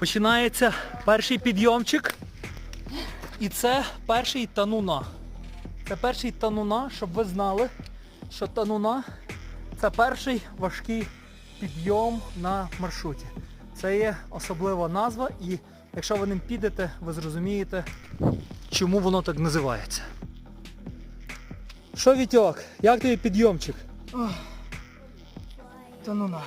Починається перший підйомчик. І це перший тануна. Це перший тануна, щоб ви знали, що тануна це перший важкий підйом на маршруті. Це є особлива назва, і якщо ви ним підете, ви зрозумієте, чому воно так називається. Що, Вітьок, як тобі підйомчик? Тануна.